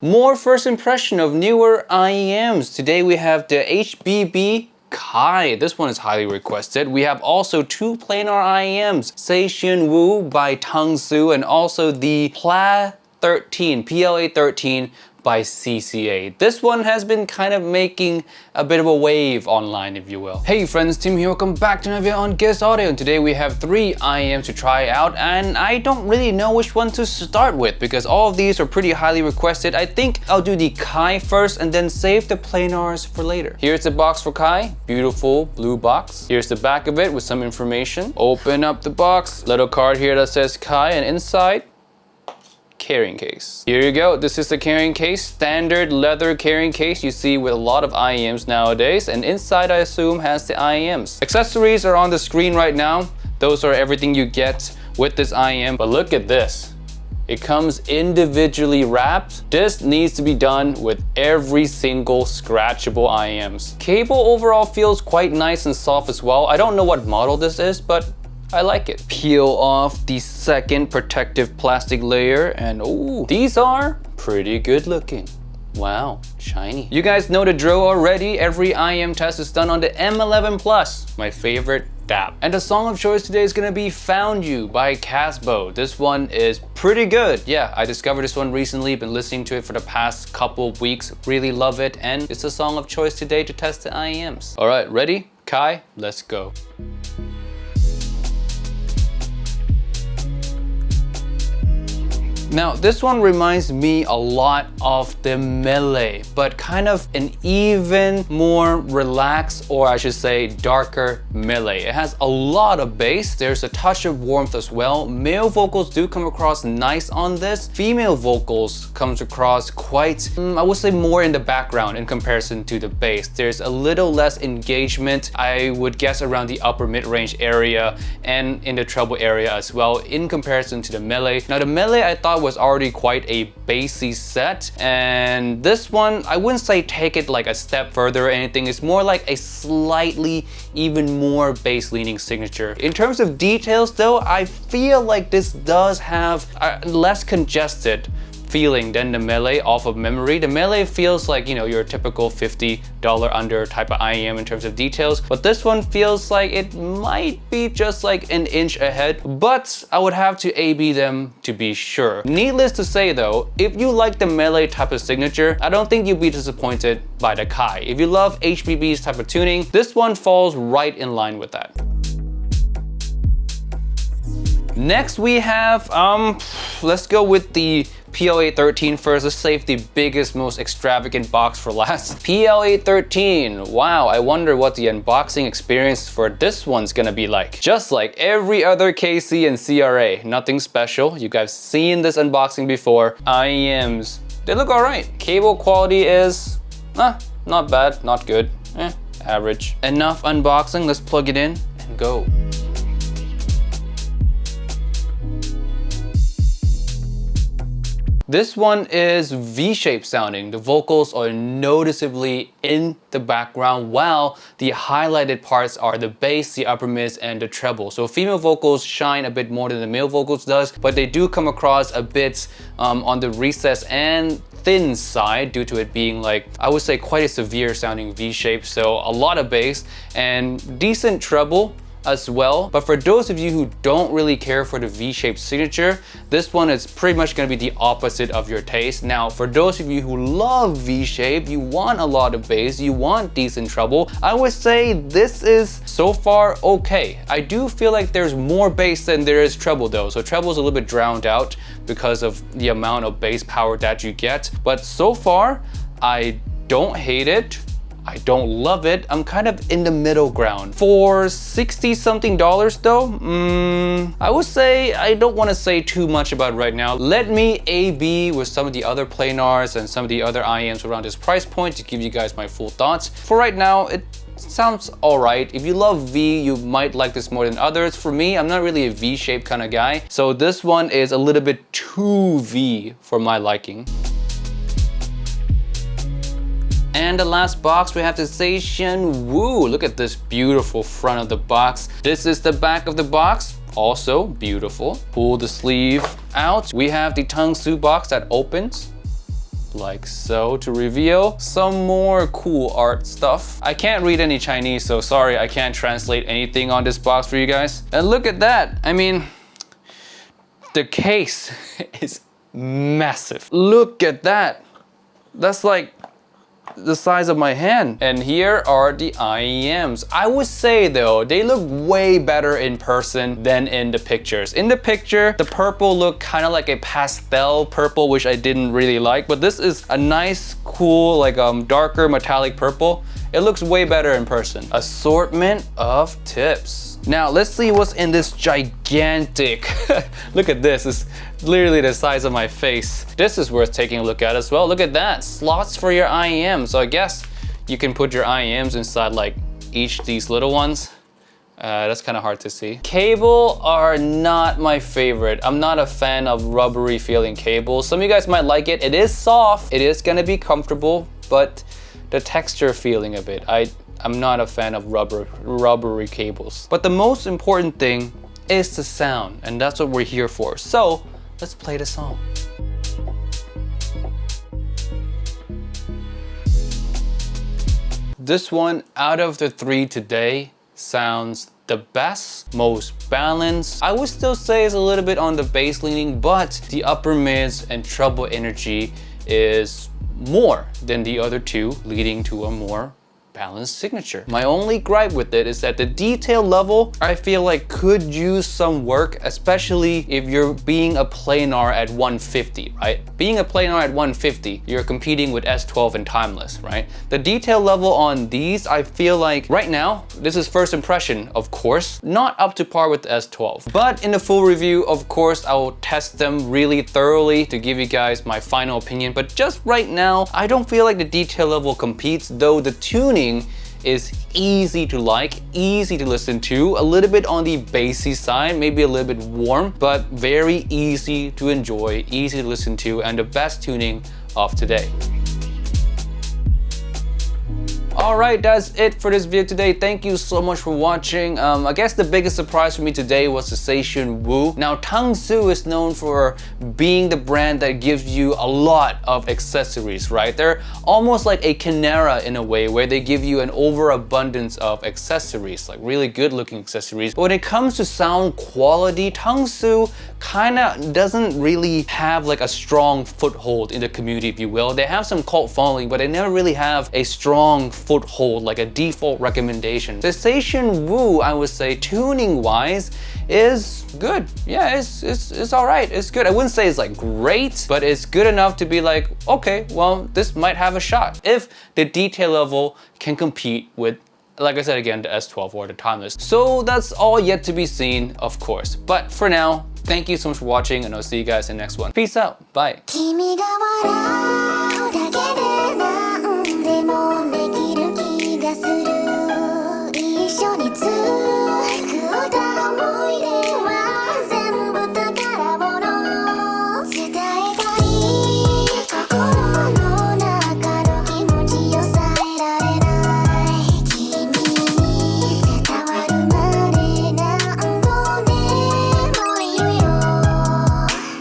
More first impression of newer IEMs. Today we have the HBB Kai. This one is highly requested. We have also two planar IEMs, Zetian Wu by Tangzu and also the PLA13 by CCA. This one has been kind of making a bit of a wave online, if you will. Hey friends, Tim here. Welcome back to another video on Guest Audio. And today we have three IEMs to try out, and I don't really know which one to start with because all of these are pretty highly requested. I think I'll do the Kai first and then save the PLANARS for later. Here's the box for Kai. Beautiful blue box. Here's the back of it with some information. Open up the box. Little card here that says Kai, and inside, carrying case. Here you go. This is the carrying case, standard leather carrying case you see with a lot of IEMs nowadays, and inside I assume has the IEMs. Accessories are on the screen right now. Those are everything you get with this IEM, but look at this. It comes individually wrapped. This needs to be done with every single scratchable IEMs. Cable overall feels quite nice and soft as well. I don't know what model this is, but I like it. Peel off the second protective plastic layer, and ooh, these are pretty good looking. Wow, shiny. You guys know the drill already. Every IEM test is done on the M11 Plus, my favorite DAP. And the song of choice today is gonna be Found You by Casbo. This one is pretty good. Yeah, I discovered this one recently, been listening to it for the past couple of weeks. Really love it, and it's the song of choice today to test the IEMs. All right, ready? Kai, let's go. Now, this one reminds me a lot of the Melee, but kind of an even more relaxed, or I should say darker Melee. It has a lot of bass. There's a touch of warmth as well. Male vocals do come across nice on this. Female vocals comes across quite, I would say more in the background in comparison to the bass. There's a little less engagement, I would guess around the upper mid-range area and in the treble area as well in comparison to the Melee. Now the Melee I thought was already quite a bassy set, and this one I wouldn't say take it like a step further or anything. It's more like a slightly even more bass leaning signature. In terms of details though, I feel like this does have a less congested feeling than the Melee off of memory. The Melee feels like, you know, your typical $50 under type of IEM in terms of details, but this one feels like it might be just like an inch ahead, but I would have to A/B them to be sure. Needless to say though, if you like the Melee type of signature, I don't think you'll be disappointed by the Kai. If you love HBB's type of tuning, this one falls right in line with that. Next we have, let's go with the PLA13 first. Let's save the biggest, most extravagant box for last. PLA13, wow, I wonder what the unboxing experience for this one's gonna be like. Just like every other KC and CRA, nothing special. You guys seen this unboxing before. IEMs, they look all right. Cable quality is, not bad, not good, average. Enough unboxing, let's plug it in and go. This one is V-shaped sounding. The vocals are noticeably in the background while the highlighted parts are the bass, the upper mids, and the treble. So female vocals shine a bit more than the male vocals does, but they do come across a bit on the recess and thin side due to it being like, I would say quite a severe sounding V-shape. So a lot of bass and decent treble as well. But for those of you who don't really care for the V-shaped signature, this one is pretty much going to be the opposite of your taste. Now, for those of you who love V-shape, you want a lot of bass, you want decent treble, I would say this is so far okay. I do feel like there's more bass than there is treble though. So treble is a little bit drowned out because of the amount of bass power that you get. But so far, I don't hate it. I don't love it. I'm kind of in the middle ground. For $60 something though, I would say I don't want to say too much about it right now. Let me A/B with some of the other PLANARS and some of the other IEMs around this price point to give you guys my full thoughts. For right now, it sounds all right. If you love V, you might like this more than others. For me, I'm not really a V-shaped kind of guy, so this one is a little bit too V for my liking. And the last box, we have the Zetian Wu. Look at this beautiful front of the box. This is the back of the box. Also beautiful. Pull the sleeve out. We have the Tangzu box that opens. like so to reveal some more cool art stuff. I can't read any Chinese, so sorry, I can't translate anything on this box for you guys. And look at that. I mean, the case is massive. Look at that. That's like the size of my hand. And here are the IEMs. I would say though, they look way better in person than in the pictures. In the picture, the purple looked kind of like a pastel purple, which I didn't really like, but this is a nice, cool, like darker metallic purple. It looks way better in person. Assortment of tips. Now let's see what's in this gigantic, look at this, it's literally the size of my face. This is worth taking a look at as well. Look at that, slots for your IEM. So I guess you can put your IEMs inside like each of these little ones. That's kind of hard to see. Cable are not my favorite. I'm not a fan of rubbery feeling cables. Some of you guys might like it. It is soft, it is gonna be comfortable, but the texture feeling of it, I'm not a fan of rubbery cables. But the most important thing is the sound, and that's what we're here for. So let's play the song. This one, out of the three today, sounds the best, most balanced. I would still say it's a little bit on the bass leaning, but the upper mids and treble energy is more than the other two, leading to a more balanced signature. My only gripe with it is that the detail level, I feel like could use some work, especially if you're being a planar at 150, right? Being a planar at 150, you're competing with S12 and timeless, right? The detail level on these, I feel like right now, this is first impression, of course, not up to par with the S12. But in the full review, of course, I will test them really thoroughly to give you guys my final opinion. But just right now, I don't feel like the detail level competes, though the tuning is easy to like, easy to listen to, a little bit on the bassy side, maybe a little bit warm, but very easy to enjoy, easy to listen to, and the best tuning of today. Alright, that's it for this video today. Thank you so much for watching. I guess the biggest surprise for me today was the Zetian Wu. Now, Tangzu is known for being the brand that gives you a lot of accessories, right? They're almost like a Canara in a way, where they give you an overabundance of accessories, like really good looking accessories. But when it comes to sound quality, Tangzu kinda doesn't really have like a strong foothold in the community, if you will. They have some cult following, but they never really have a strong foothold, like a default recommendation. The Zetian Wu, I would say, tuning wise, is good. Yeah, it's all right. It's good. I wouldn't say it's like great, but it's good enough to be like, okay, well, this might have a shot if the detail level can compete with, like I said again, the S12 or the timeless. So that's all yet to be seen, of course. But for now, thank you so much for watching, and I'll see you guys in the next one. Peace out. Bye.